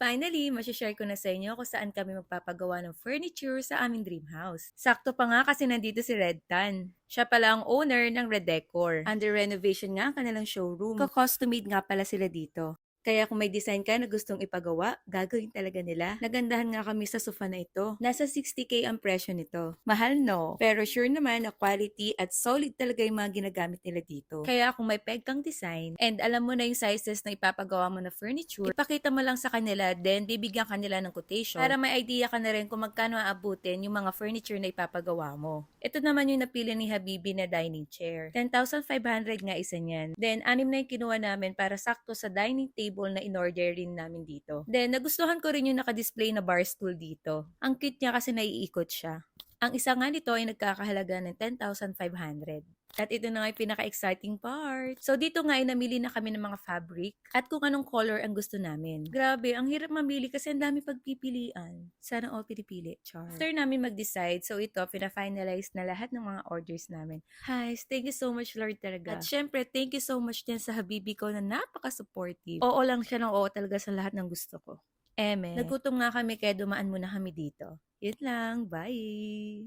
Finally, share ko na sa inyo kung saan kami magpapagawa ng furniture sa aming dream house. Sakto pa nga kasi nandito si Red Tan. Siya pala ang owner ng Red Decor. Under renovation nga ang kanilang showroom. Custom-made nga pala sila dito. Kaya kung may design ka na gustong ipagawa, gagawin talaga nila. Nagandahan nga kami sa sofa na ito. Nasa 60K ang presyo nito. Mahal no? Pero sure naman na quality at solid talaga yung mga ginagamit nila dito. Kaya kung may peg kang design and alam mo na yung sizes na ipapagawa mo na furniture, ipakita mo lang sa kanila, then bibigyan kanila ng quotation para may idea ka na rin kung magkano aabutin yung mga furniture na ipapagawa mo. Ito naman yung napili ni Habibi na dining chair. 10,500 nga isa niyan. Then, 6 na yung kinuha namin para sakto sa dining table na in-order rin namin dito. Then, nagustuhan ko rin yung naka-display na bar stool dito. Ang cute niya kasi naiikot siya. Ang isa nga nito ay nagkakahalaga ng 10,500. At ito na nga yung pinaka-exciting part. So, dito nga ay namili na kami ng mga fabric at kung anong color ang gusto namin. Grabe, ang hirap mamili kasi ang dami pagpipilian. Sana all pinipili, char. After namin mag-decide, so ito, pina-finalize na lahat ng mga orders namin. Guys, thank you so much, Lord, talaga. At syempre, thank you so much din sa Habibi ko na napaka-supportive. Oo lang siya ng oo talaga sa lahat ng gusto ko. Eme. Nagutom nga kami kaya dumaan muna kami dito. Yun lang, bye!